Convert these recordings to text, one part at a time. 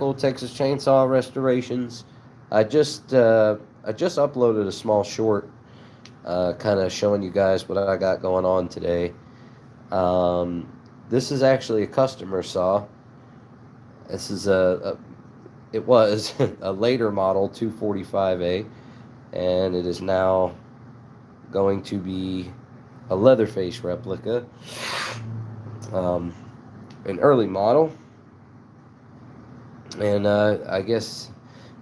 Michael, Texas Chainsaw Restorations. I just uploaded a small short, kind of showing you guys what I got going on today. Um, this is actually a customer saw. This is it was a later model 245A, and it is now going to be a Leatherface replica, um, an early model. And I guess,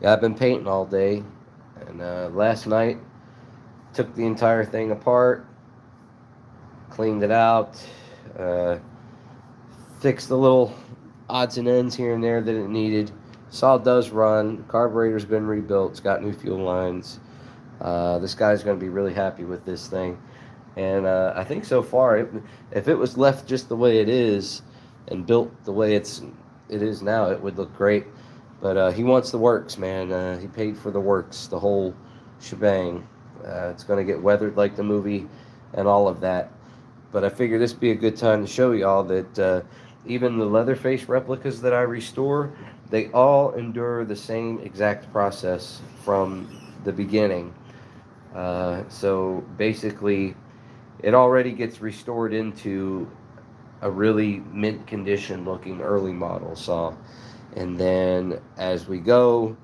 yeah, I've been painting all day, and last night took the entire thing apart, cleaned it out, uh, fixed the little odds and ends here and there that it needed. Saw does run. Carburetor's been rebuilt. It's got new fuel lines. This guy's going to be really happy with this thing. And I think so far, if it was left just the way it is and built the way it is now, it would look great. But he wants the works, man. He paid for the works, the whole shebang. It's going to get weathered like the movie and all of that. But I figured this would be a good time to show y'all that even the Leatherface replicas that I restore, they all endure the same exact process from the beginning. So basically, it already gets restored into a really mint condition looking early model saw. And then as we go,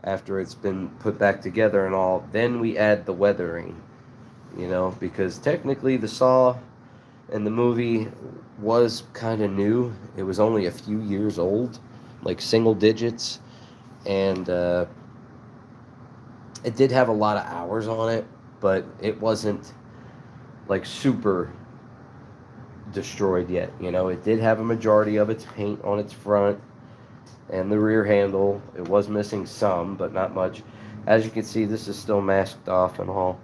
after it's been put back together and all, then we add the weathering, because technically the saw in the movie was kind of new. It was only a few years old, like single digits, and it did have a lot of hours on it, but it wasn't like super destroyed yet. It did have a majority of its paint on its front and the rear handle. It was missing some, but not much. As you can see, this is still masked off and all.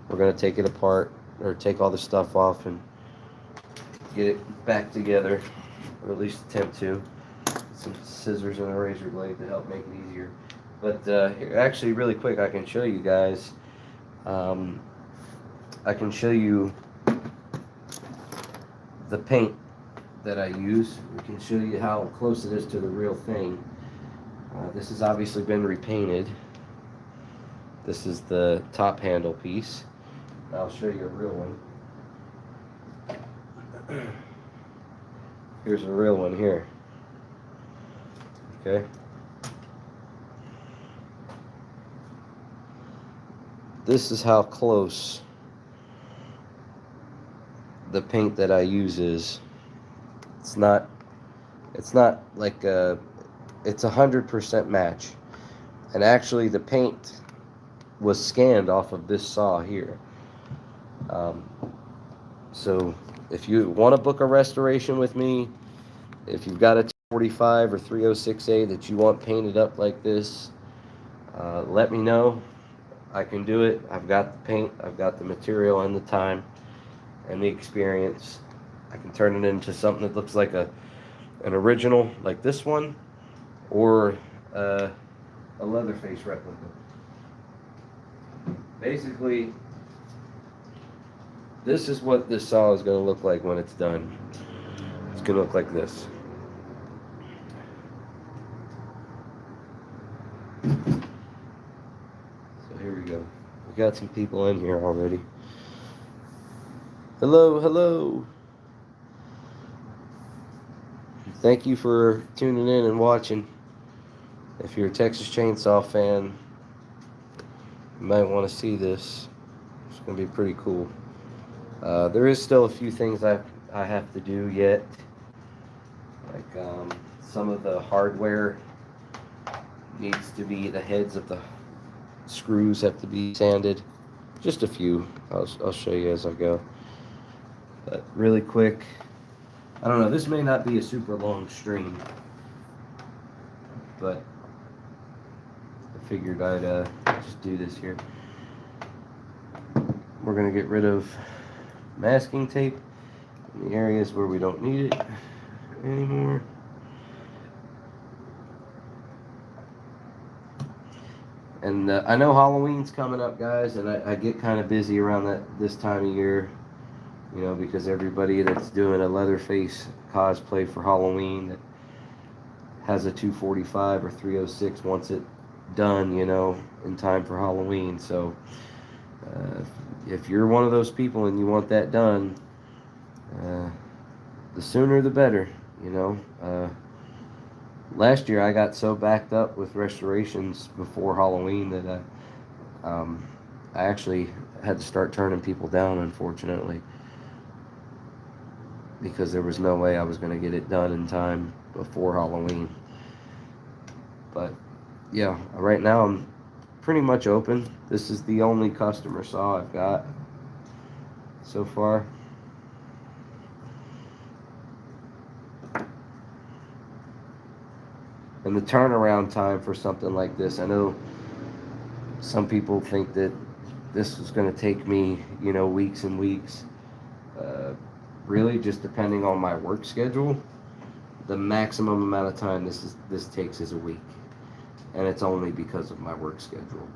We're going to take it apart, or take all the stuff off and get it back together, or at least attempt to. Some scissors and a razor blade to help make it easier. But here, actually, really quick, I can show you guys. I can show you the paint that I use. We can show you how close it is to the real thing. This has obviously been repainted. This is the top handle piece. I'll show you a real one. Here's a real one here. Okay. This is how close the paint that I use is. It's not like it's 100% match. And actually the paint was scanned off of this saw here. So if you want to book a restoration with me, if you've got a 245 or 306A that you want painted up like this, let me know. I can do it. I've got the paint, I've got the material and the time and the experience. I can turn it into something that looks like an original like this one, or a Leatherface replica. Basically, this is what this saw is going to look like when it's done. It's going to look like this. So here we go. We got some people in here already. Hello, hello. Thank you for tuning in and watching. If you're a Texas Chainsaw fan, you might want to see this. It's going to be pretty cool. There is still a few things I have to do yet. Like some of the hardware needs to be, the heads of the screws have to be sanded. Just a few. I'll show you as I go. But really quick, I don't know, this may not be a super long stream, but I figured I'd just do this here. We're going to get rid of masking tape in the areas where we don't need it anymore. And I know Halloween's coming up, guys, and I get kind of busy around this time of year, because everybody that's doing a Leatherface cosplay for Halloween that has a 245 or 306, wants it done, you know, in time for Halloween. So if you're one of those people and you want that done, the sooner the better, you know. Last year I got so backed up with restorations before Halloween that I actually had to start turning people down, unfortunately, because there was no way I was going to get it done in time before Halloween. But yeah, right now I'm pretty much open. This is the only customer saw I've got so far. And the turnaround time for something like this, I know some people think that this is going to take me, you know, weeks and weeks. Really, just depending on my work schedule, the maximum amount of time this takes is a week, and it's only because of my work schedule.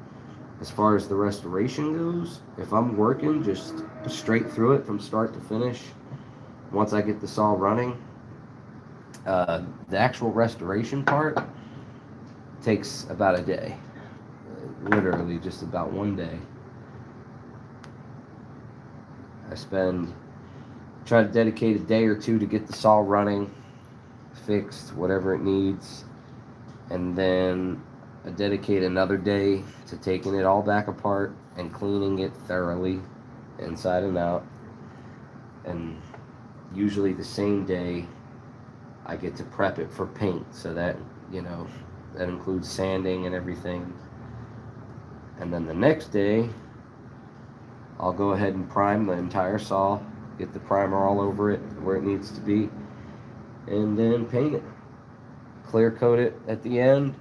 As far as the restoration goes, if I'm working just straight through it from start to finish, once I get the saw running, the actual restoration part takes about a day. Literally just about one day. Try to dedicate a day or two to get the saw running, fixed, whatever it needs, and then I dedicate another day to taking it all back apart and cleaning it thoroughly inside and out. And usually the same day I get to prep it for paint, so that, you know, that includes sanding and everything. And then the next day I'll go ahead and prime the entire saw, get the primer all over it where it needs to be, and then paint it, clear coat it at the end,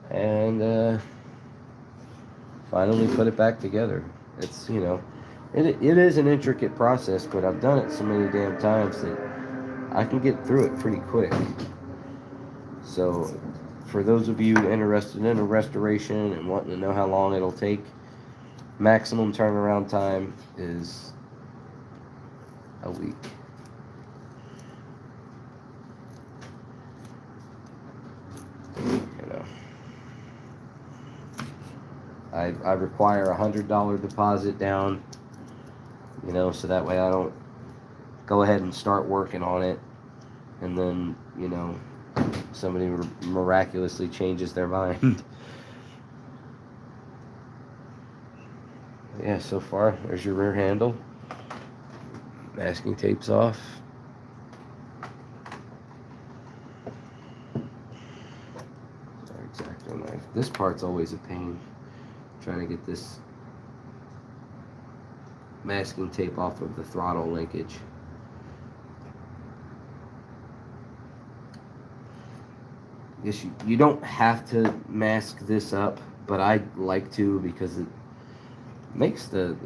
and finally put it back together. It's, you know, it is an intricate process, but I've done it so many damn times that I can get through it pretty quick. So for those of you interested in a restoration and wanting to know how long it'll take, maximum turnaround time is a week. You know, I require $100 deposit down, you know, so that way I don't go ahead and start working on it and then, you know, somebody miraculously changes their mind. Yeah, so far there's your rear handle. Masking tape's off. Exacto knife. This part's always a pain, trying to get this masking tape off of the throttle linkage. I guess you don't have to mask this up, but I like to because it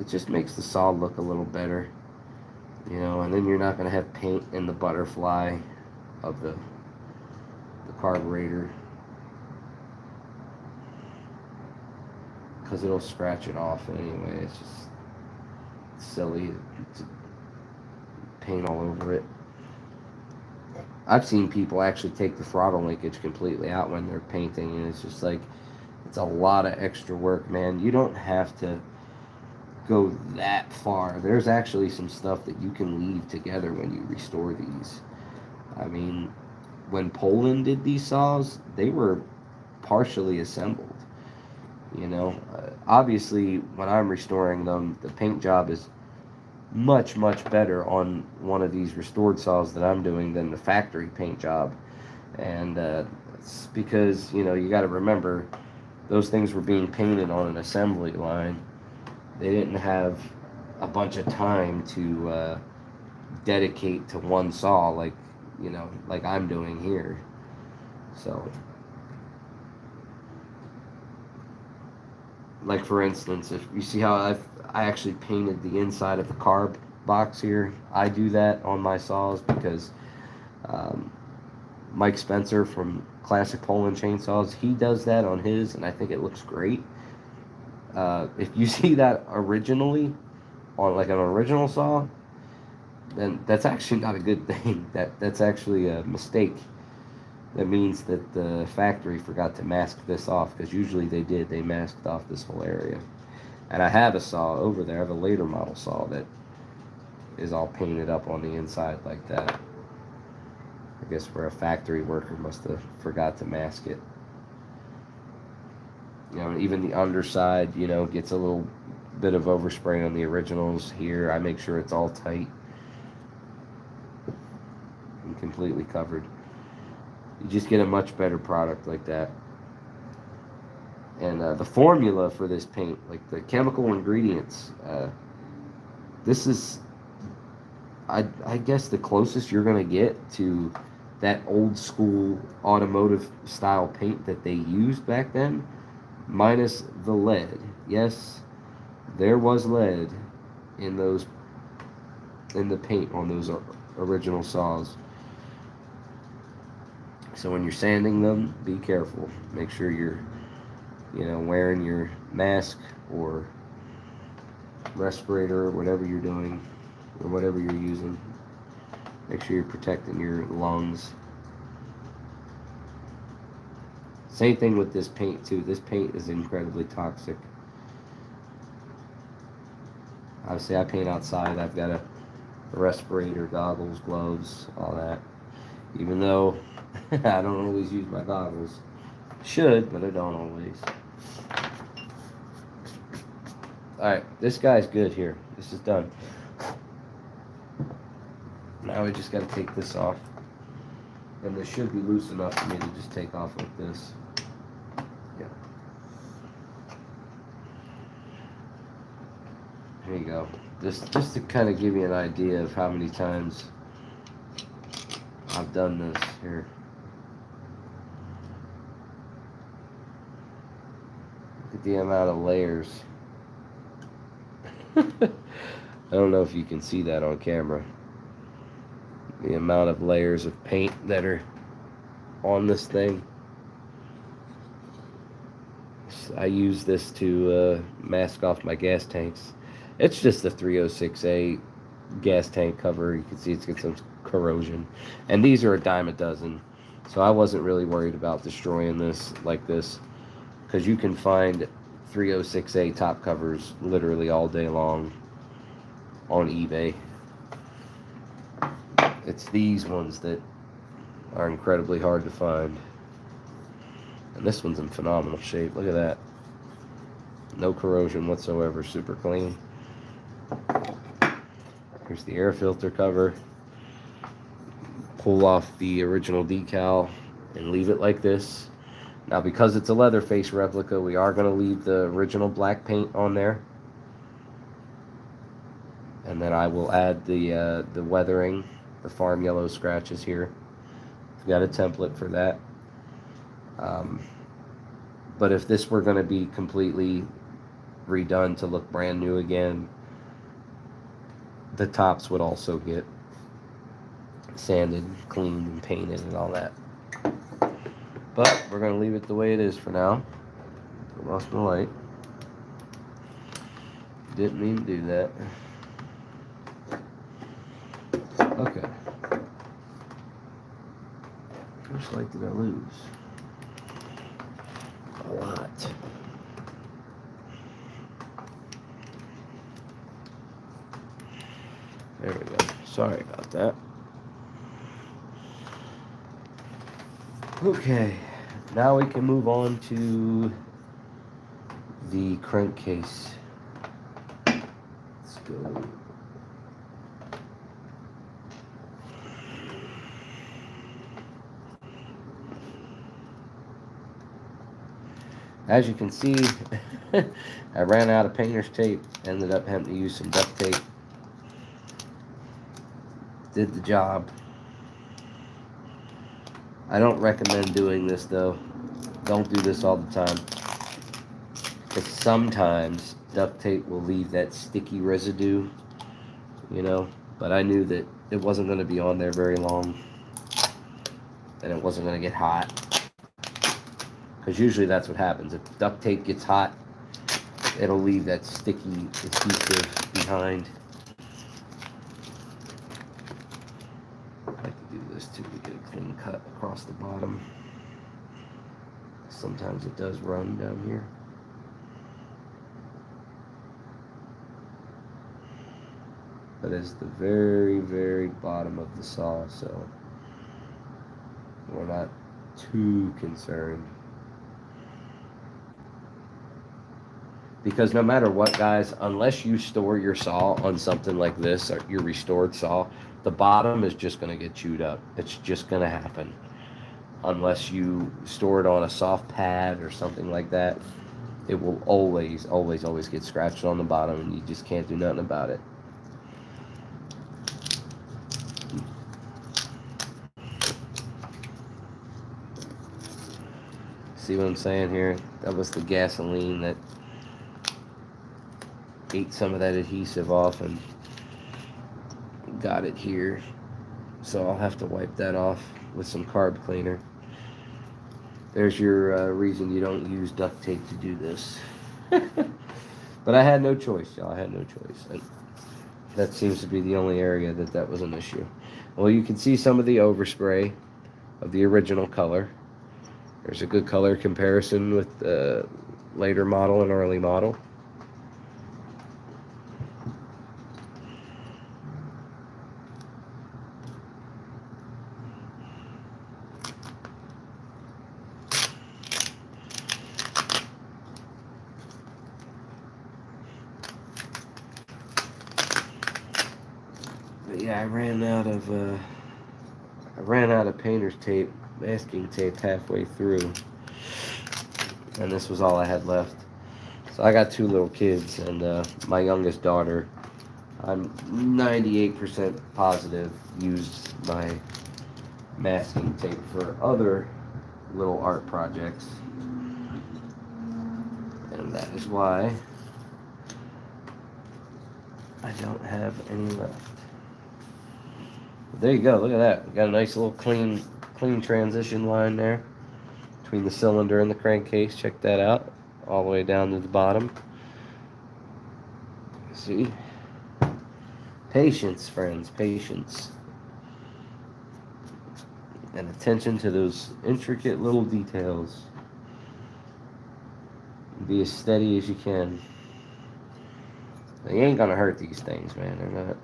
just makes the saw look a little better, you know. And then you're not going to have paint in the butterfly of the carburetor, because it'll scratch it off anyway. It's just silly to paint all over it. I've seen people actually take the throttle linkage completely out when they're painting, and it's just like, it's a lot of extra work, man. You don't have to go that far. There's actually some stuff that you can leave together when you restore these. I mean, when Poland did these saws, they were partially assembled. You know, obviously when I'm restoring them, the paint job is much better on one of these restored saws that I'm doing than the factory paint job. And it's because, you know, you got to remember, those things were being painted on an assembly line. They didn't have a bunch of time to dedicate to one saw, like, you know, like I'm doing here. So, like, for instance, if you see how I actually painted the inside of the carb box here. I do that on my saws because Mike Spencer from Classic Poland Chainsaws, he does that on his, and I think it looks great. If you see that originally on like an original saw, then that's actually not a good thing. That's actually a mistake. that means that the factory forgot to mask this off, because usually they did. They masked off this whole area. And I have a saw over there. I have a later model saw that is all painted up on the inside like that. I guess where a factory worker must have forgot to mask it. You know, even the underside, you know, gets a little bit of overspray on the originals here. I make sure it's all tight and completely covered. You just get a much better product like that. And the formula for this paint, like the chemical ingredients, this is, I guess, the closest you're going to get to that old school automotive style paint that they used back then, minus the lead. Yes, there was lead in the paint on those original saws. So when you're sanding them, be careful. Make sure you're, you know, wearing your mask or respirator or whatever you're doing or whatever you're using. Make sure you're protecting your lungs. Same thing with this paint too. This paint is incredibly toxic. Obviously, I paint outside. I've got a respirator, goggles, gloves, all that. Even though I don't always use my goggles. Should, but I don't always. Alright, this guy's good here. This is done. Now we just got to take this off. And this should be loose enough for me to just take off like this. Yeah. There you go. Just to kind of give you an idea of how many times I've done this here. Look at the amount of layers. I don't know if you can see that on camera. The amount of layers of paint that are on this thing. I use this to mask off my gas tanks. It's just a 306A gas tank cover. You can see it's got some corrosion. And these are a dime a dozen. So I wasn't really worried about destroying this like this, because you can find 306A top covers literally all day long on eBay. It's these ones that are incredibly hard to find. And this one's in phenomenal shape. Look at that. No corrosion whatsoever. Super clean. Here's the air filter cover. Pull off the original decal and leave it like this. Now, because it's a Leatherface replica, we are going to leave the original black paint on there. And then I will add the weathering, the farm yellow scratches here. I've got a template for that. But if this were going to be completely redone to look brand new again, the tops would also get sanded, cleaned, and painted and all that. But we're going to leave it the way it is for now. I lost my light. Didn't mean to do that. Okay. How much light did I lose? A lot. There we go. Sorry about that. Okay, now we can move on to the crankcase. Let's go. As you can see, I ran out of painter's tape, ended up having to use some duct tape. Did the job. I don't recommend doing this though. Don't do this all the time, because sometimes duct tape will leave that sticky residue, you know. But I knew that it wasn't going to be on there very long, and it wasn't going to get hot, because usually that's what happens. If duct tape gets hot, it'll leave that sticky adhesive behind. I like to do this too to get a clean cut across the bottom. Sometimes it does run down here. But it's the very, very bottom of the saw, so we're not too concerned. Because no matter what, guys, unless you store your saw on something like this, or your restored saw, the bottom is just going to get chewed up. It's just going to happen. Unless you store it on a soft pad or something like that, it will always, always, always get scratched on the bottom, and you just can't do nothing about it. See what I'm saying here? That was the gasoline that ate some of that adhesive off and got it here. So I'll have to wipe that off with some carb cleaner. There's your reason you don't use duct tape to do this. But I had no choice, y'all. I had no choice. And that seems to be the only area that was an issue. Well, you can see some of the overspray of the original color. There's a good color comparison with the later model and early model. But yeah, I ran out of painter's tape, masking tape halfway through, and this was all I had left. So I got 2 little kids, and my youngest daughter, I'm 98% positive, used my masking tape for other little art projects, and that is why I don't have any left. But there you go. Look at that. We got a nice little clean transition line there between the cylinder and the crankcase. Check that out, all the way down to the bottom. See? Patience, friends, patience. And attention to those intricate little details. Be as steady as you can. They ain't gonna hurt these things, man. They're not.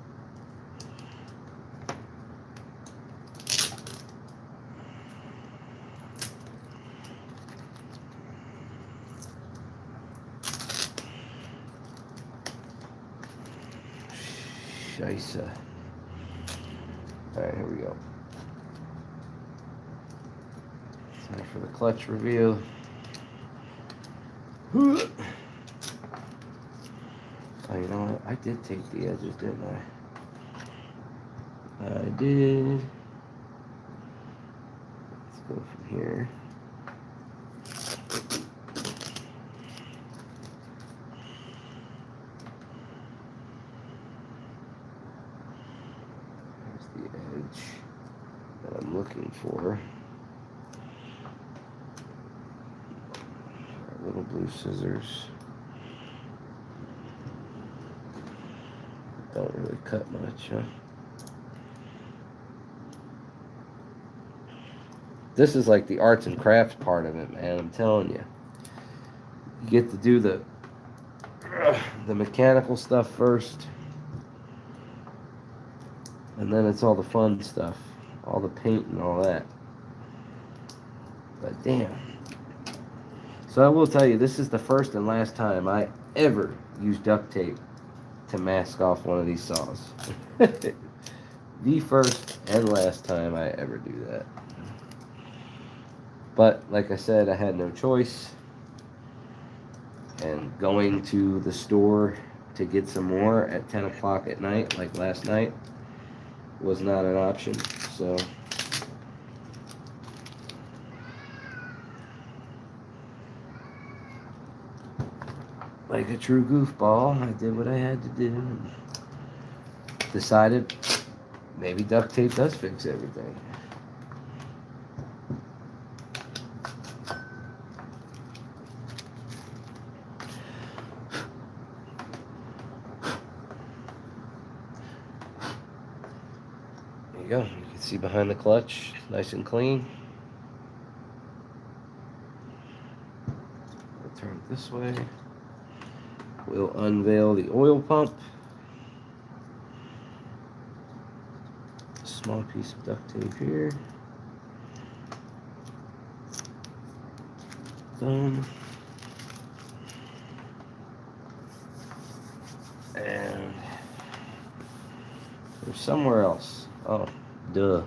Scheisse. Alright, here we go. Time for the clutch review. Oh, you know what? I did take the edges, didn't I? I did. Let's go from here. There's the edge that I'm looking for. Our little blue scissors. Don't really cut much, huh? This is like the arts and crafts part of it, man. I'm telling you. You get to do the mechanical stuff first, and then it's all the fun stuff, all the paint and all that. But damn. So I will tell you, this is the first and last time I ever used duct tape to mask off one of these saws. The first and last time I ever do that. But like I said, I had no choice, and going to the store to get some more at 10 o'clock at night, like last night, was not an option. So like a true goofball, I did what I had to do and decided maybe duct tape does fix everything. There you go. You can see behind the clutch, nice and clean. We'll turn it this way. We'll unveil the oil pump. Small piece of duct tape here. Done. And there's somewhere else. Oh, duh.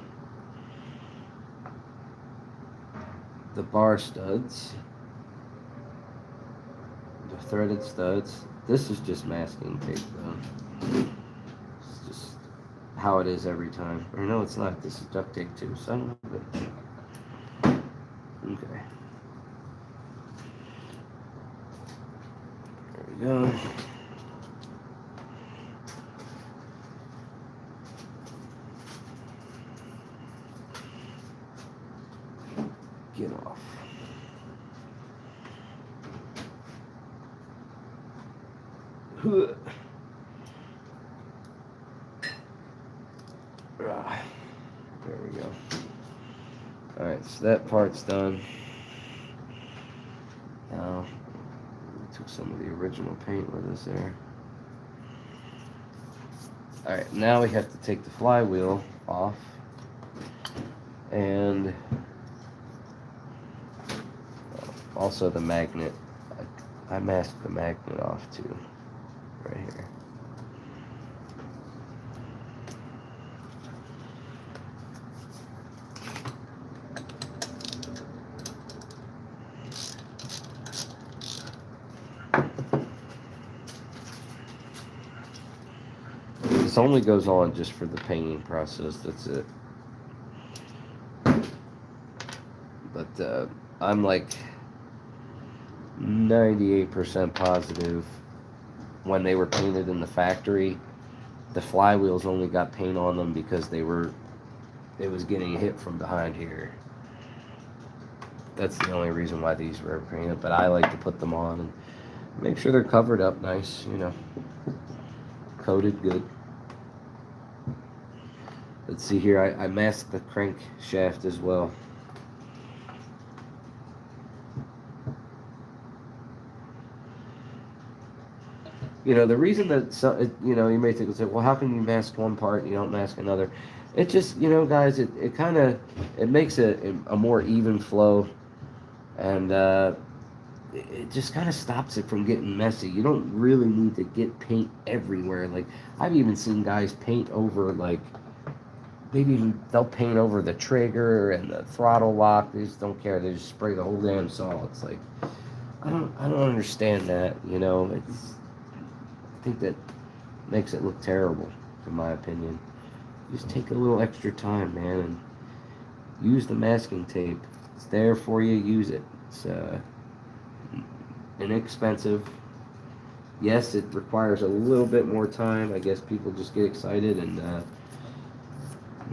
The bar studs. The threaded studs. This is just masking tape though. It's just how it is every time. Or no, it's not. This is duct tape too. Son of a bitch. Okay. There we go. Get off. There we go. Alright, so that part's done. Now, we took some of the original paint with us there. Alright, now we have to take the flywheel off. And also the magnet. I masked the magnet off too. Right here. This only goes on just for the painting process, that's it. But I'm like 98% positive when they were painted in the factory, the flywheels only got paint on them because it was getting hit from behind here. That's the only reason why these were painted, but I like to put them on and make sure they're covered up nice, you know, coated good. Let's see here, I masked the crankshaft as well. You know, the reason that, you know, you may think, well, how can you mask one part and you don't mask another? It just, you know, guys, it kind of, it makes a more even flow, and it just kind of stops it from getting messy. You don't really need to get paint everywhere. Like, I've even seen guys paint over, like, they'll paint over the trigger and the throttle lock. They just don't care. They just spray the whole damn saw. It's like, I don't understand that, you know. I think that makes it look terrible, in my opinion. Just take a little extra time, man, and use the masking tape. It's there for you. Use it. It's inexpensive. Yes, it requires a little bit more time. I guess people just get excited and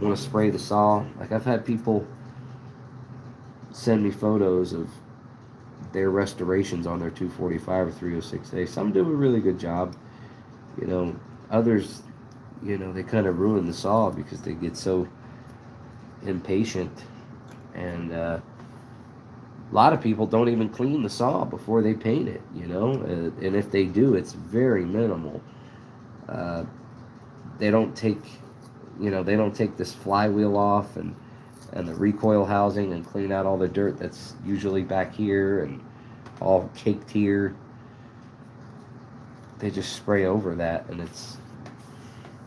want to spray the saw. Like, I've had people send me photos of their restorations on their 245 or 306A. Some do a really good job. You know, others, you know, they kind of ruin the saw because they get so impatient. And a lot of people don't even clean the saw before they paint it, you know. And if they do, it's very minimal. They don't take, you know, they don't take this flywheel off and the recoil housing and clean out all the dirt that's usually back here and all caked here. They just spray over that, and it's,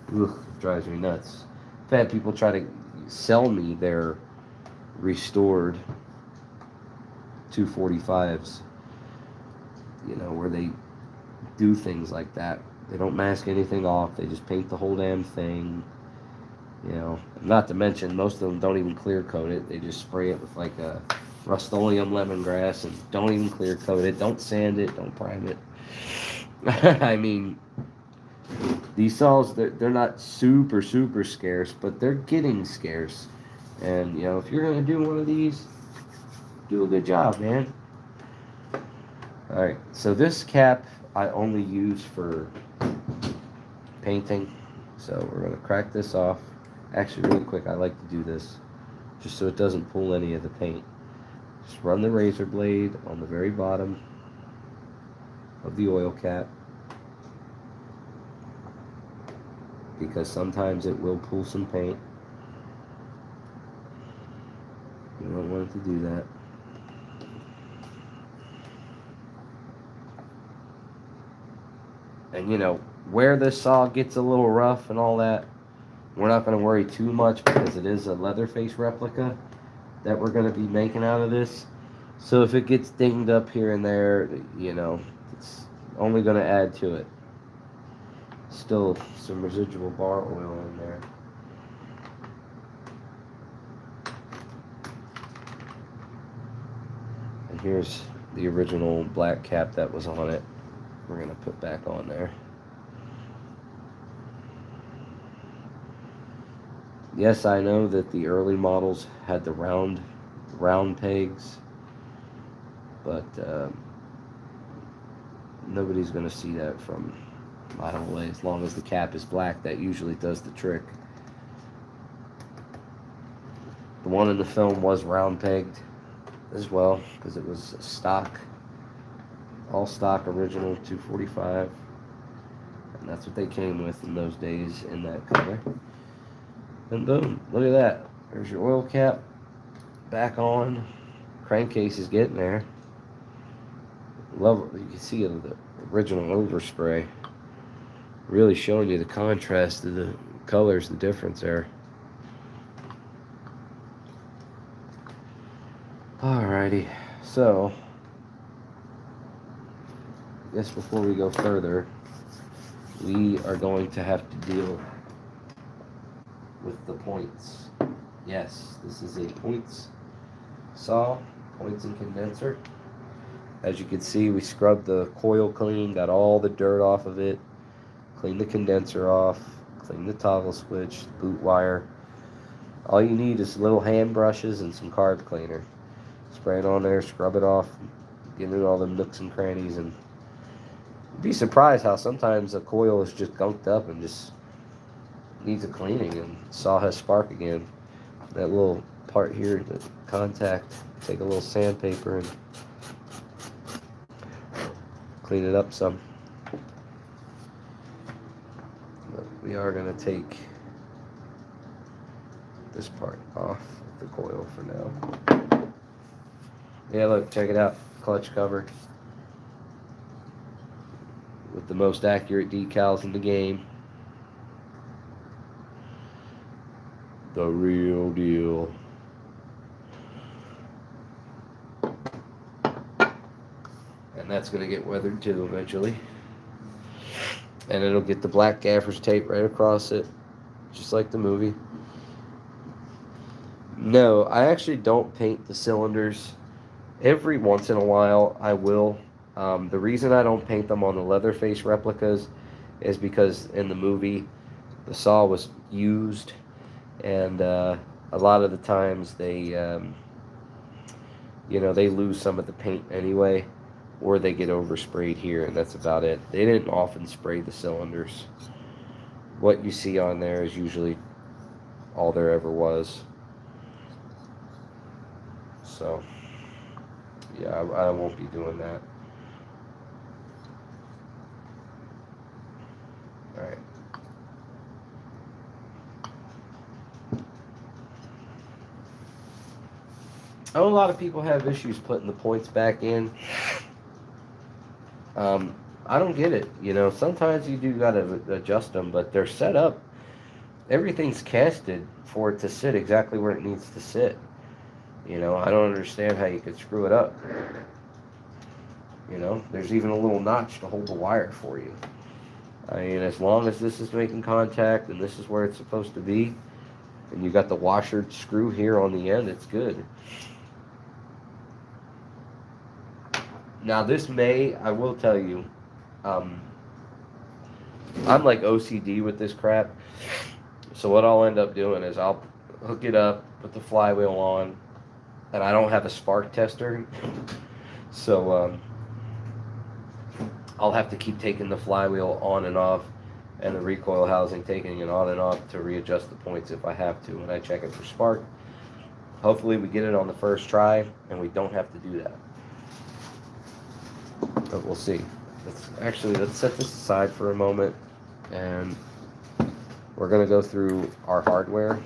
ugh, it drives me nuts. I've had people try to sell me their restored 245s, you know, where they do things like that. They don't mask anything off. They just paint the whole damn thing. You know, not to mention, most of them don't even clear coat it. They just spray it with like a Rust-Oleum lemongrass and don't even clear coat it. Don't sand it. Don't prime it. I mean, these saws, they're not super scarce, but they're getting scarce. And, you know, if you're going to do one of these, do a good job, man. Alright, so this cap I only use for painting. So we're going to crack this off. Actually, really quick, I like to do this just so it doesn't pull any of the paint. Just run the razor blade on the very bottom of the oil cap, because sometimes it will pull some paint. You don't want it to do that. And you know, where this saw gets a little rough and all that, we're not going to worry too much because it is a Leatherface replica that we're going to be making out of this. So if it gets dinged up here and there, you know, it's only going to add to it. Still some residual bar oil in there. And here's the original black cap that was on it. We're going to put back on there. Yes, I know that the early models had the round pegs, but nobody's going to see that from mile away. As long as the cap is black, that usually does the trick. The one in the film was round pegged as well, because it was stock, all stock original 245, and that's what they came with in those days in that color. And boom, look at that. There's your oil cap back on. Crankcase is getting there. Love, you can see the original overspray. Really showing you the contrast of the colors, the difference there. Alrighty, so I guess before we go further, we are going to have to deal with the points. Yes, this is a points saw, points and condenser. As you can see, we scrubbed the coil clean, got all the dirt off of it, cleaned the condenser off, cleaned the toggle switch, the boot wire. All you need is little hand brushes and some carb cleaner. Spray it on there, scrub it off, get rid of all the nooks and crannies, and you'd be surprised how sometimes a coil is just gunked up and just needs a cleaning, and saw has spark again. That little part here, the contact, take a little sandpaper and clean it up some. But we are going to take this part off the coil for now. Yeah, look, check it out. Clutch cover with the most accurate decals in the game. The real deal. And that's going to get weathered too eventually. And it'll get the black gaffer's tape right across it, just like the movie. No, I actually don't paint the cylinders. Every once in a while I will. The reason I don't paint them on the Leatherface replicas is because in the movie the saw was used, and a lot of the times they they lose some of the paint anyway, or they get oversprayed here, and that's about it. They didn't often spray the cylinders. What you see on there is usually all there ever was. So yeah, I won't be doing that. All right. I know a lot of people have issues putting the points back in. I don't get it. You know, sometimes you do gotta adjust them, but they're set up. Everything's casted for it to sit exactly where it needs to sit. You know, I don't understand how you could screw it up. You know, there's even a little notch to hold the wire for you. I mean, as long as this is making contact and this is where it's supposed to be, and you got the washer screw here on the end, it's good. Now this may, I will tell you, I'm like OCD with this crap. So what I'll end up doing is I'll hook it up, put the flywheel on, and I don't have a spark tester. So I'll have to keep taking the flywheel on and off and the recoil housing, taking it on and off to readjust the points if I have to when I check it for spark. Hopefully we get it on the first try and we don't have to do that. But we'll see. Let's set this aside for a moment, and we're going to go through our hardware.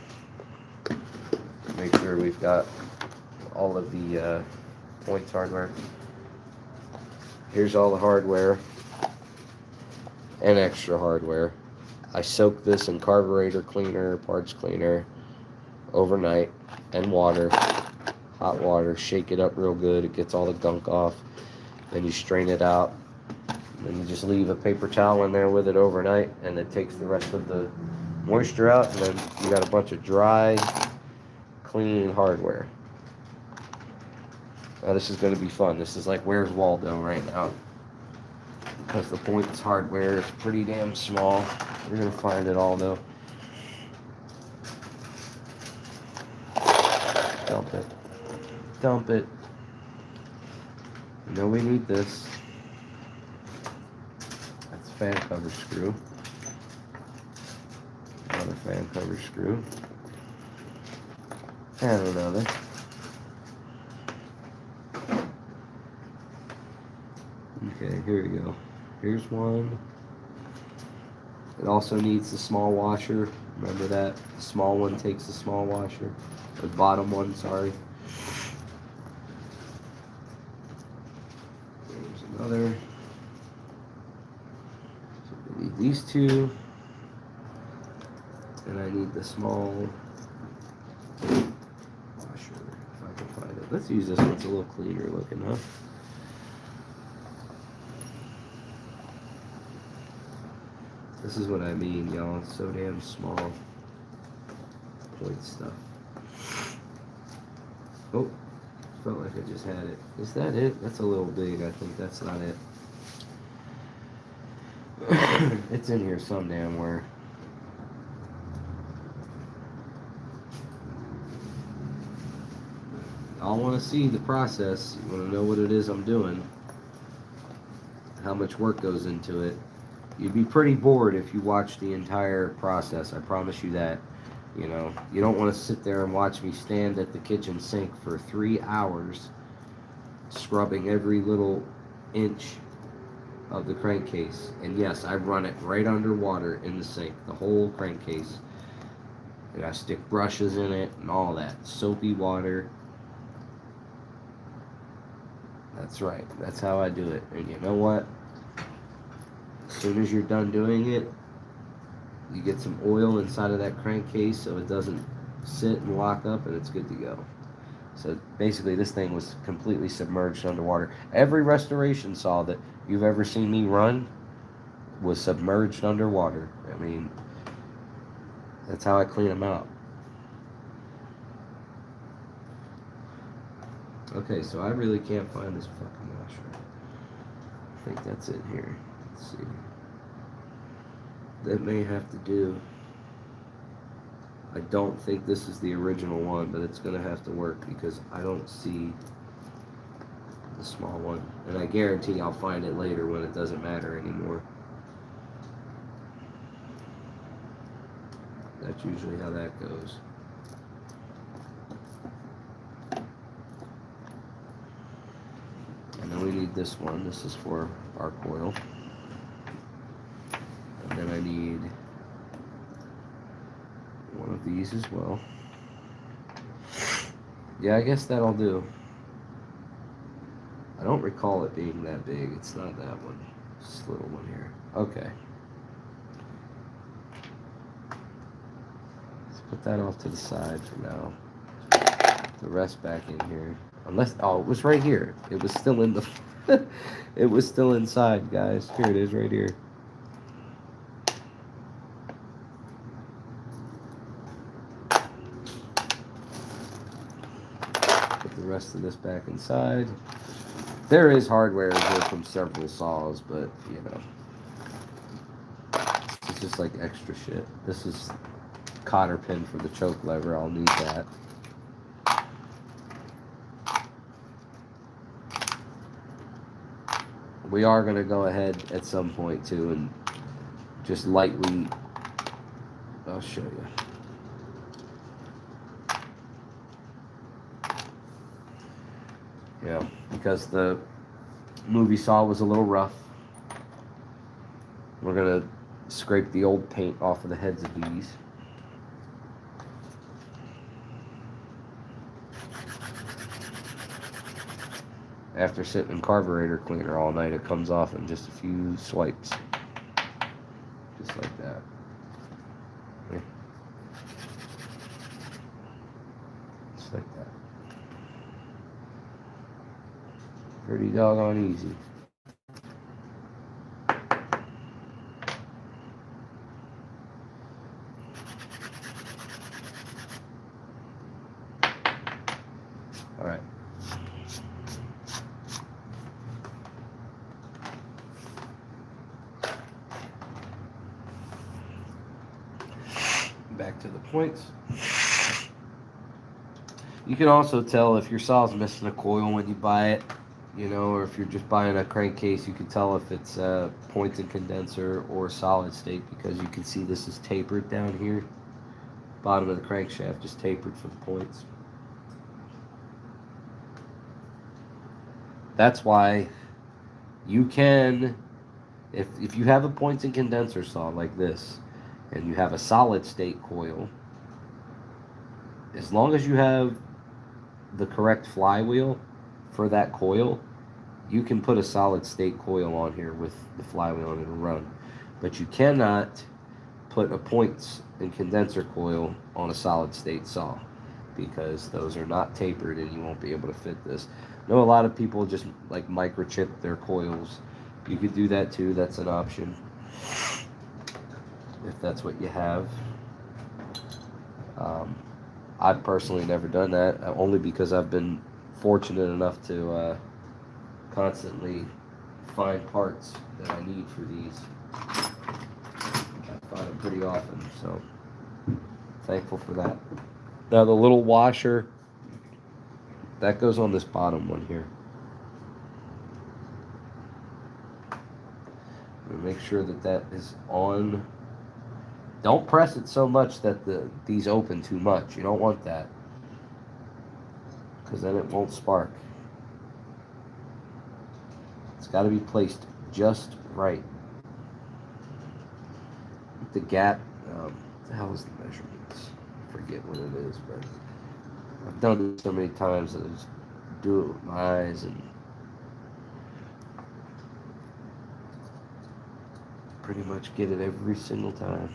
Make sure we've got all of the points hardware. Here's all the hardware and extra hardware. I soak this in carburetor cleaner, parts cleaner overnight, and water, hot water. Shake it up real good. It gets all the gunk off. Then you strain it out. Then you just leave a paper towel in there with it overnight, and it takes the rest of the moisture out, and then you got a bunch of dry, clean hardware. Now this is going to be fun. This is like Where's Waldo right now, because the points hardware is pretty damn small. You're going to find it all though. Dump it. Dump it. You know we need this. That's a fan cover screw. Another fan cover screw. And another. Okay, here we go. Here's one. It also needs the small washer. Remember that? The small one takes the small washer. The bottom one, sorry. There's another. So we need these two. And I need the small washer, if I can find it. Let's use this one. It's a little cleaner looking, huh? This is what I mean, y'all. It's so damn small. Point stuff. Oh, felt like I just had it. Is that it? That's a little big. I think that's not it. It's in here some damn where. Y'all want to see the process. You want to know what it is I'm doing. How much work goes into it. You'd be pretty bored if you watched the entire process. I promise you that. You know, you don't want to sit there and watch me stand at the kitchen sink for 3 hours scrubbing every little inch of the crankcase. And yes, I run it right underwater in the sink, the whole crankcase. And I stick brushes in it and all that. Soapy water. That's right. That's how I do it. And you know what? As soon as you're done doing it, you get some oil inside of that crankcase so it doesn't sit and lock up, and it's good to go. So basically this thing was completely submerged underwater. Every restoration saw that you've ever seen me run was submerged underwater. I mean, that's how I clean them out. Okay, so I really can't find this fucking washer. I think that's it here. Let's see. That may have to do. I don't think this is the original one, but it's going to have to work because I don't see the small one. And I guarantee I'll find it later when it doesn't matter anymore. That's usually how that goes. And then we need this one. This is for our coil. And then I need one of these as well. Yeah, I guess that'll do. I don't recall it being that big. It's not that one. It's this little one here. Okay. Let's put that off to the side for now. The rest back in here. Unless, oh, it was right here. It was still in the, it was still inside, guys. Here it is right here. Put the rest of this back inside. There is hardware in here from several saws, but, you know, it's just like extra shit. This is cotter pin for the choke lever. I'll need that. We are going to go ahead at some point too and just lightly, I'll show you. Yeah, because the movie saw was a little rough. We're gonna scrape the old paint off of the heads of these. After sitting in carburetor cleaner all night, it comes off in just a few swipes. Just like that. Okay. Just like that. Pretty doggone easy. All right. Back to the points. You can also tell if your saw's missing a coil when you buy it, you know, or if you're just buying a crankcase, you can tell if it's points and condenser or solid state, because you can see this is tapered down here. Bottom of the crankshaft is tapered for the points. That's why you can, if you have a points and condenser saw like this, and you have a solid state coil, as long as you have the correct flywheel for that coil, you can put a solid state coil on here with the flywheel and it'll run. But you cannot put a points and condenser coil on a solid state saw, because those are not tapered and you won't be able to fit this. I know a lot of people just like microchip their coils. You could do that too, that's an option if that's what you have. I've personally never done that, only because I've been fortunate enough to constantly find parts that I need for these. I find them pretty often, so thankful for that. Now the little washer, that goes on this bottom one here. Make sure that that is on. Don't press it so much that these open too much. You don't want that, because then it won't spark. It's got to be placed just right. The gap, what the hell is the measurements? I forget what it is, but I've done this so many times that I just do it with my eyes and pretty much get it every single time.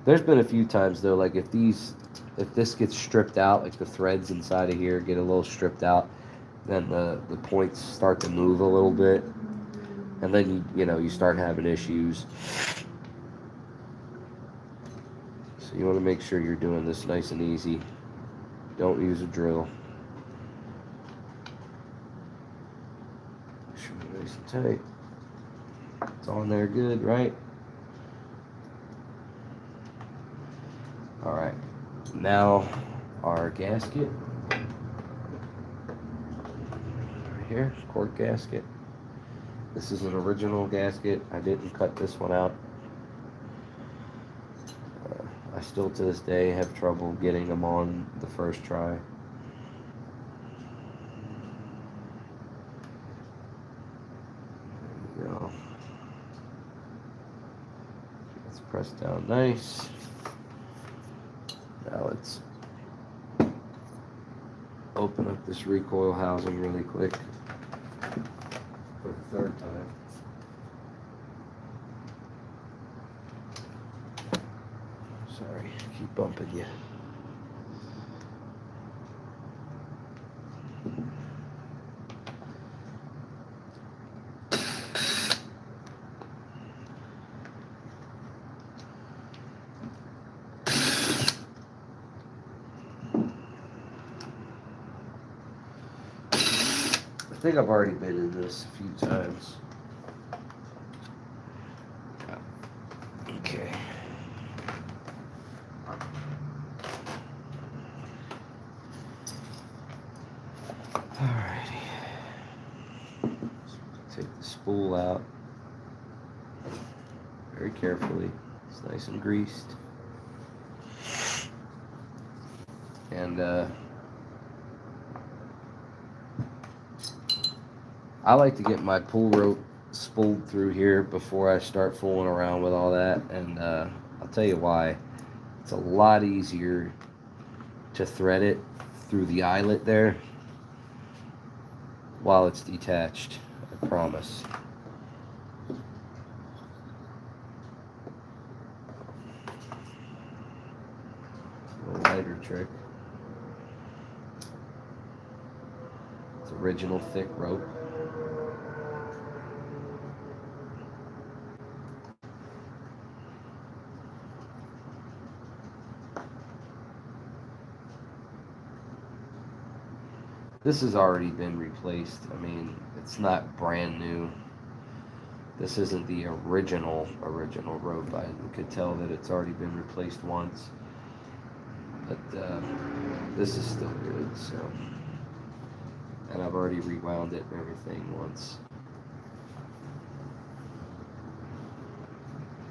There's been a few times though, like if this gets stripped out, like the threads inside of here get a little stripped out, then the points start to move a little bit, and then you start having issues. So you want to make sure you're doing this nice and easy. Don't use a drill. Make sure it's nice and tight. It's on there good, right? All right, now our gasket right here, cork gasket. This is an original gasket. I didn't cut this one out. I still to this day have trouble getting them on the first try. There we go. Let's press down nice. Now let's open up this recoil housing really quick for the third time. Sorry, keep bumping you. I think I've already been in this a few times. Okay. Alrighty. So take the spool out. very carefully. It's nice and greased. And I like to get my pull rope spooled through here before I start fooling around with all that. And I'll tell you why. It's a lot easier to thread it through the eyelet there while it's detached, I promise. A little lighter trick. It's original thick rope. This has already been replaced. I mean, it's not brand new. This isn't the original rope. I could tell that it's already been replaced once. But this is still good, so. And I've already rewound it and everything once.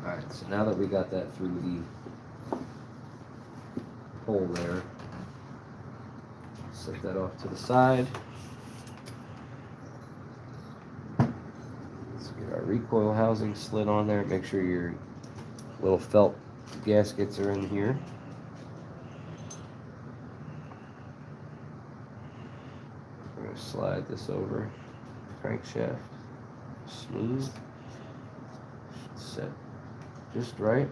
Alright, so now that we got that through the hole there, set that off to the side. Let's get our recoil housing slid on there. Make sure your little felt gaskets are in here. We're going to slide this over. Crankshaft smooth. Set just right.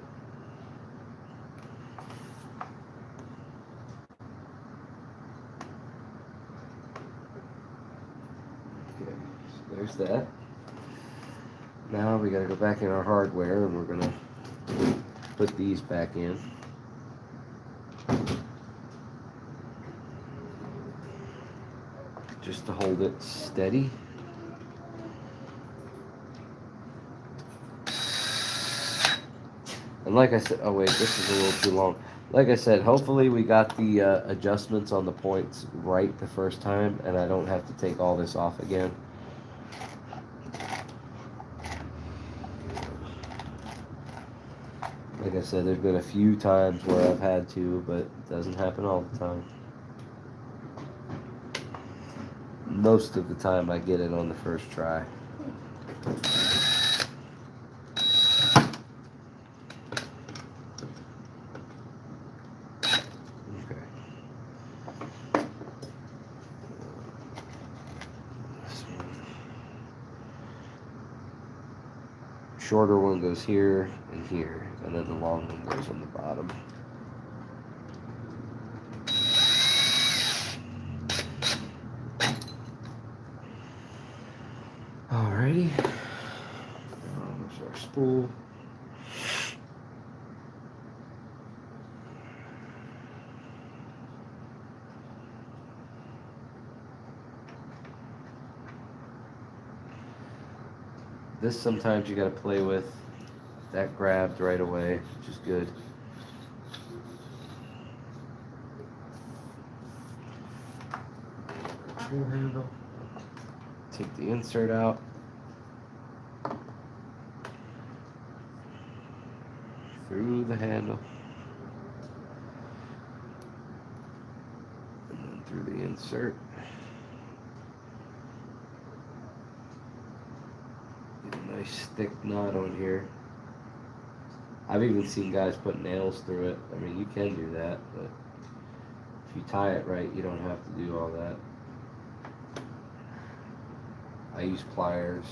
There's that. Now we got to go back in our hardware and we're going to put these back in. Just to hold it steady. And like I said, oh wait, this is a little too long. Like I said, hopefully we got the adjustments on the points right the first time and I don't have to take all this off again. Like I said, there's been a few times where I've had to, but it doesn't happen all the time. Most of the time I get it on the first try. Okay. Shorter one goes here and here, and then the long one goes on the bottom. Alrighty. There's our spool. This sometimes you gotta play with. That grabbed right away, which is good. Handle. Take the insert out. Through the handle. And then through the insert. Get a nice thick knot on here. I've even seen guys put nails through it. I mean, you can do that, but if you tie it right, you don't have to do all that. I use pliers.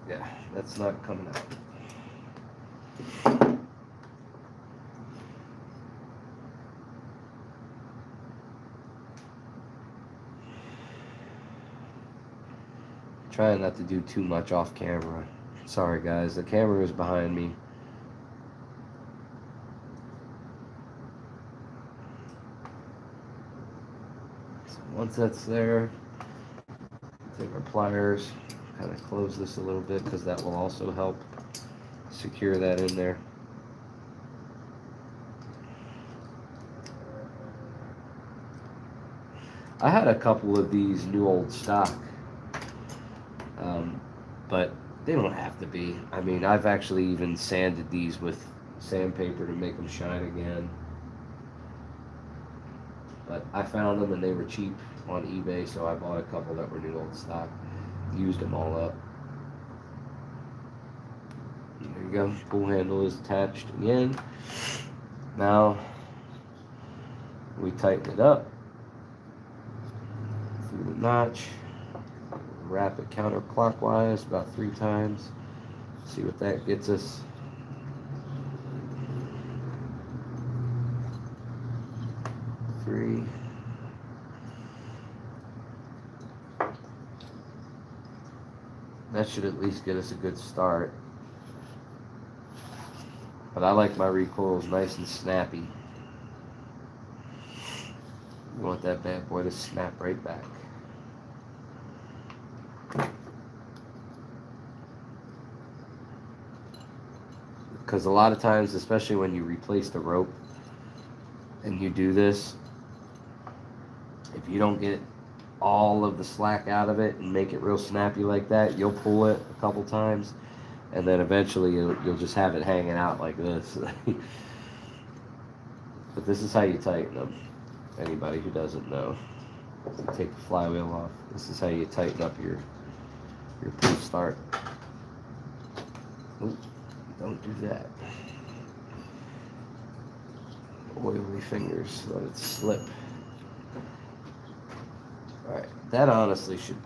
Yeah, that's not coming out. Trying not to do too much off camera. Sorry guys, the camera is behind me. So once that's there, take our pliers, kind of close this a little bit because that will also help secure that in there. I had a couple of these new old stock, but they don't have to be. I mean, I've actually even sanded these with sandpaper to make them shine again. But I found them and they were cheap on eBay, so I bought a couple that were new old stock. Used them all up. There you go. Pull handle is attached again. Now we tighten it up through the notch. Wrap it counterclockwise about 3 times. See what that gets us. Three. That should at least get us a good start. But I like my recoils nice and snappy. You want that bad boy to snap right back. Because a lot of times, especially when you replace the rope and you do this, if you don't get all of the slack out of it and make it real snappy like that, you'll pull it a couple times and then eventually you'll just have it hanging out like this. But this is how you tighten them. Anybody who doesn't know, you take the flywheel off. This is how you tighten up your pull start. Ooh, don't do that. Oily fingers, let it slip. Alright, that honestly should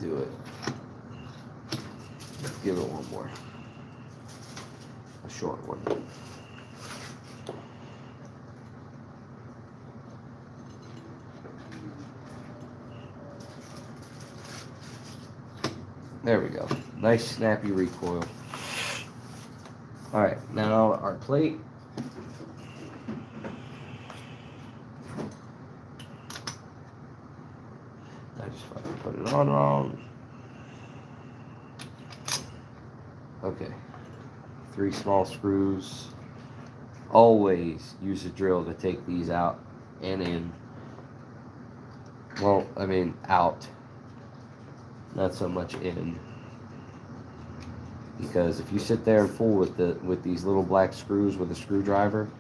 do it. Let's give it one more. A short one. There we go. Nice snappy recoil. Alright, now our plate. I just fucking put it on wrong. Okay. 3 small screws. Always use a drill to take these out and in. Well, I mean out. Not so much in. Because if you sit there and fool with these little black screws with a screwdriver,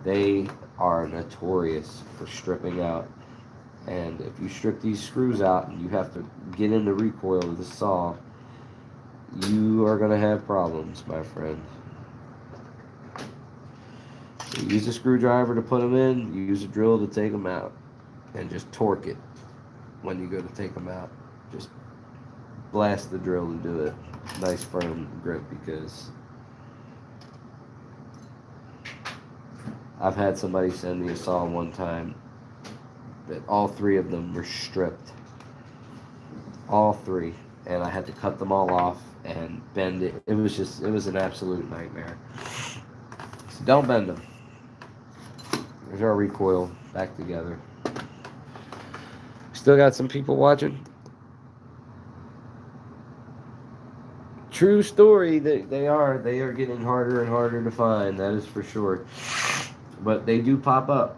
they are notorious for stripping out. And if you strip these screws out and you have to get in the recoil of the saw, you are going to have problems, my friend. So use a screwdriver to put them in, use a drill to take them out, and just torque it when you go to take them out. Just blast the drill and do it. Nice firm grip, because I've had somebody send me a saw one time that all 3 of them were stripped. All 3. And I had to cut them all off and bend it. It was an absolute nightmare. So don't bend them. There's our recoil back together. Still got some people watching. True story. They are getting harder and harder to find. That is for sure. But they do pop up.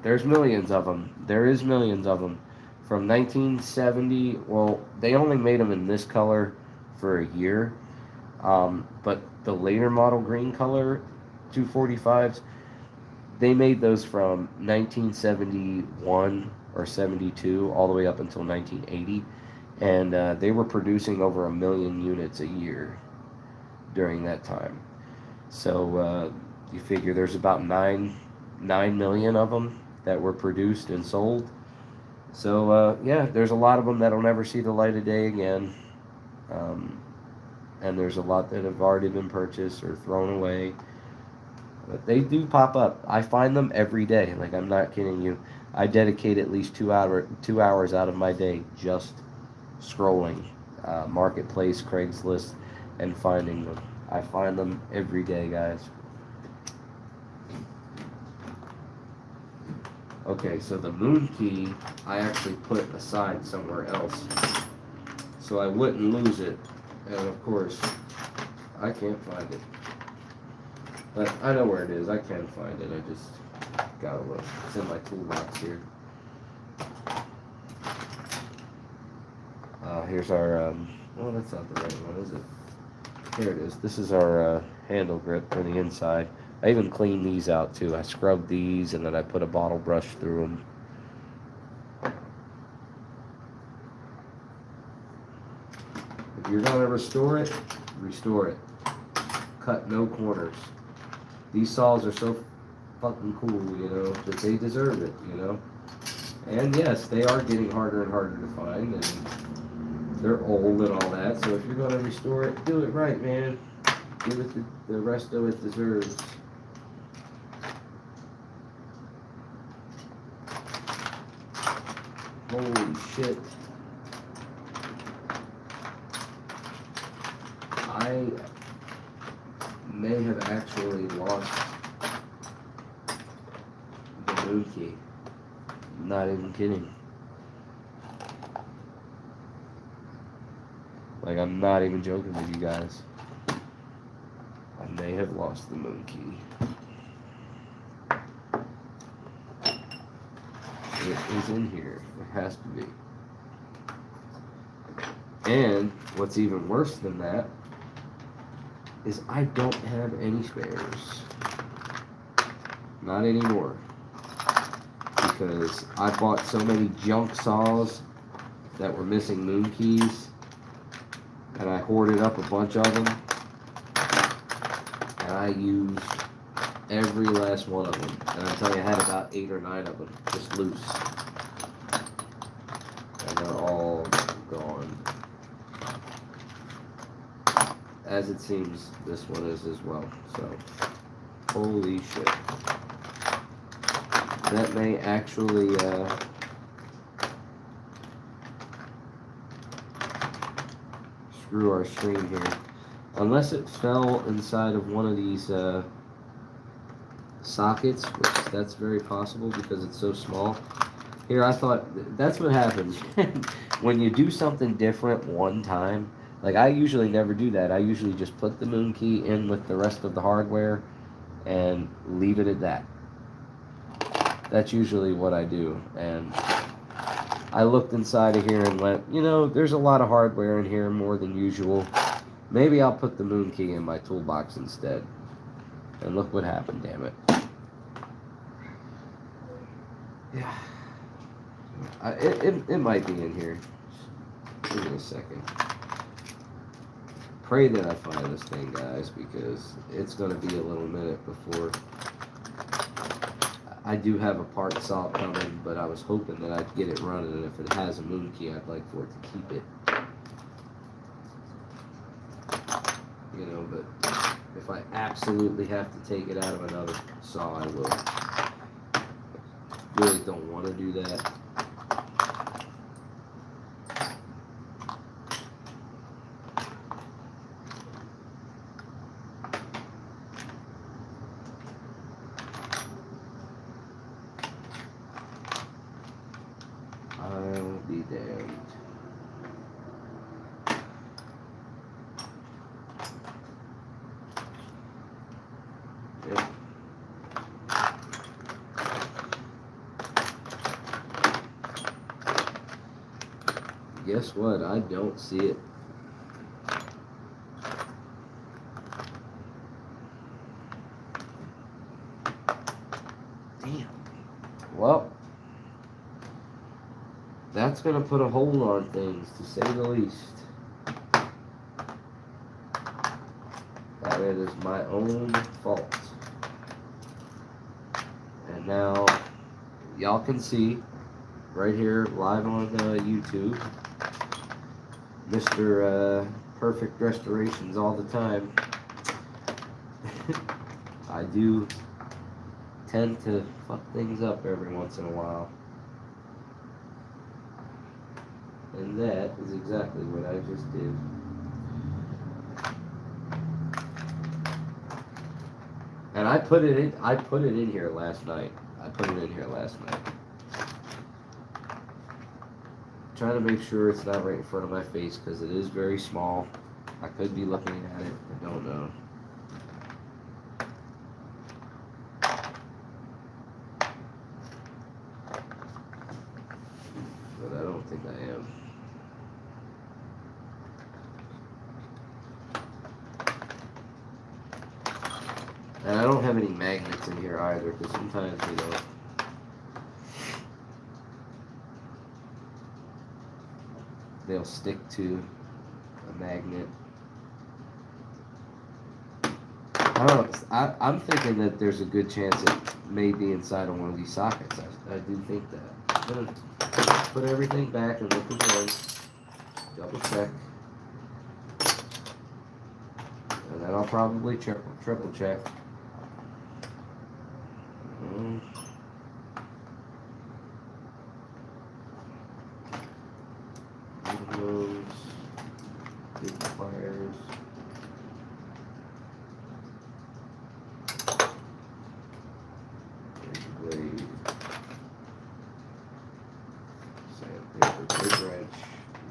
There's millions of them. There is millions of them. From 1970, well, they only made them in this color for a year. But the later model green color 245s, they made those from 1971 or 72 all the way up until 1980. And they were producing over 1 million units a year during that time. So you figure there's about 9 million of them that were produced and sold. So yeah, there's a lot of them that'll never see the light of day again. And there's a lot that have already been purchased or thrown away. But they do pop up. I find them every day. Like, I'm not kidding you. I dedicate at least 2 hours out of my day just scrolling Marketplace, Craigslist, and finding them. I find them every day, guys. Okay, so the moon key I actually put aside somewhere else so I wouldn't lose it. And of course, I can't find it. But I know where it is. I can find it. I just gotta look. It's in my toolbox here. here's our, well, that's not the right one, is it? Here it is. This is our handle grip for the inside. I even cleaned these out too. I scrubbed these and then I put a bottle brush through them. If you're going to restore it, restore it. Cut no corners. These saws are so fucking cool, you know, that they deserve it, you know. And yes, they are getting harder and harder to find, and they're old and all that, so if you're going to restore it, do it right, man. Give it the resto it deserves. Holy shit. I may have actually lost the moon key. Not even kidding. Like, I'm not even joking with you guys. I may have lost the moon key. It is in here. It has to be. And what's even worse than that is I don't have any spares. Not anymore. Because I bought so many junk saws that were missing moon keys, and I hoarded up a bunch of them, and I used every last one of them. And I'm telling you, I had about 8 or 9 of them just loose, and they're all gone. As it seems, this one is as well. So, holy shit. That may actually screw our stream here. Unless it fell inside of one of these sockets, which that's very possible because it's so small. Here, I thought, that's what happens when you do something different one time. Like, I usually never do that. I usually just put the moon key in with the rest of the hardware and leave it at that. That's usually what I do. And I looked inside of here and went, you know, there's a lot of hardware in here, more than usual. Maybe I'll put the moon key in my toolbox instead. And look what happened, damn it. Yeah. It might be in here. Give me a second. Pray that I find this thing, guys, because it's going to be a little minute before. I do have a part saw coming, but I was hoping that I'd get it running, and if it has a moon key, I'd like for it to keep it. You know, but if I absolutely have to take it out of another saw, I will. Really don't want to do that. I'll be damned. Yep. Guess what? I don't see it. Damn. Well, that's going to put a hold on things, to say the least. That it is my own fault. And now, y'all can see, right here, live on YouTube, Mr. Perfect Restorations all the time. I do tend to fuck things up every once in a while. And that is exactly what I just did. And I put it in here last night. Trying to make sure it's not right in front of my face because it is very small. I could be looking at it, I don't know. But I don't think I am. And I don't have any magnets in here either, because sometimes, they'll stick to a magnet. I don't know. I'm thinking that there's a good chance it may be inside of one of these sockets. I do think that. I'm going to put everything back and look again. Double check. And then I'll probably triple check. Those big pliers. Blade. Sandpaper, big wrench,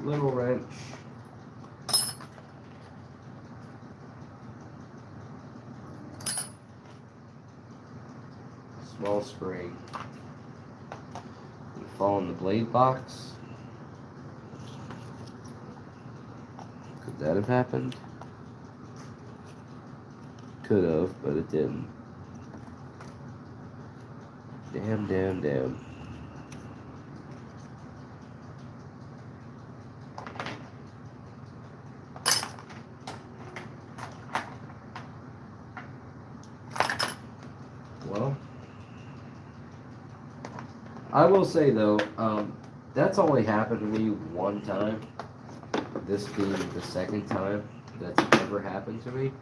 little wrench. Small spring. We fall in the blade box. Could that have happened? Could have, but it didn't. Damn. Well, I will say though, that's only happened to me one time. This being the second time that's ever happened to me.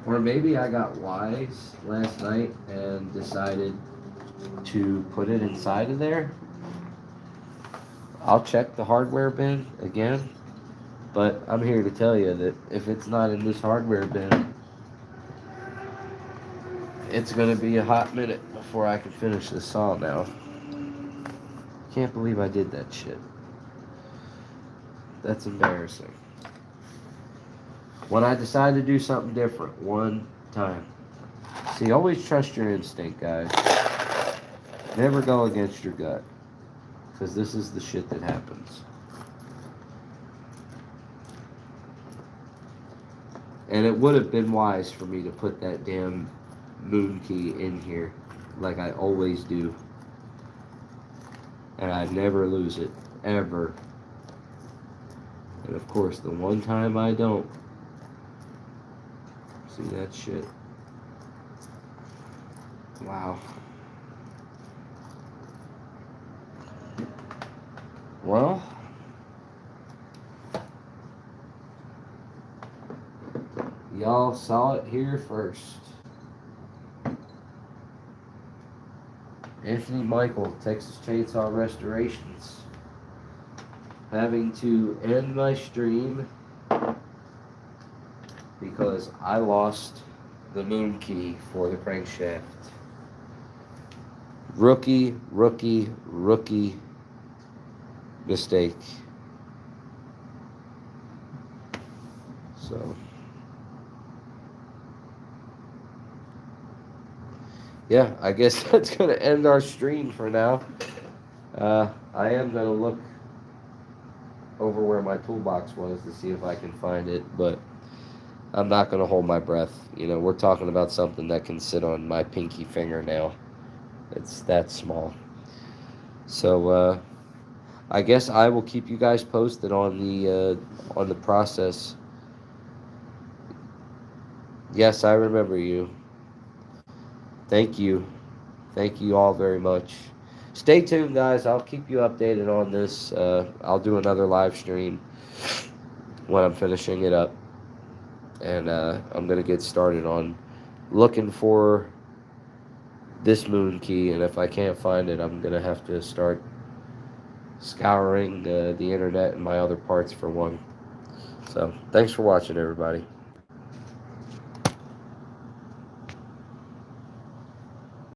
Or maybe I got wise last night and decided to put it inside of there. I'll check the hardware bin again, but I'm here to tell you that if it's not in this hardware bin, it's going to be a hot minute before I can finish this saw now. Can't believe I did that shit. That's embarrassing. When I decide to do something different, one time. See, always trust your instinct, guys. Never go against your gut. Because this is the shit that happens. And it would have been wise for me to put that damn moon key in here. Like I always do. And I never lose it. Ever. And of course, the one time I don't. See that shit? Wow. Well, y'all saw it here first. Anthony Michael, Texas Chainsaw Restorations. Having to end my stream because I lost the moon key for the crankshaft. Rookie mistake. So, yeah, I guess that's going to end our stream for now. I am going to look over where my toolbox was to see if I can find it, but I'm not going to hold my breath. You know, we're talking about something that can sit on my pinky fingernail. It's that small. So, I guess I will keep you guys posted on the process. Yes, I remember you. Thank you all very much. Stay tuned, guys. I'll keep you updated on this. I'll do another live stream when I'm finishing it up, and I'm gonna get started on looking for this moon key. And if I can't find it, I'm gonna have to start scouring the internet and my other parts for one. So, thanks for watching, everybody.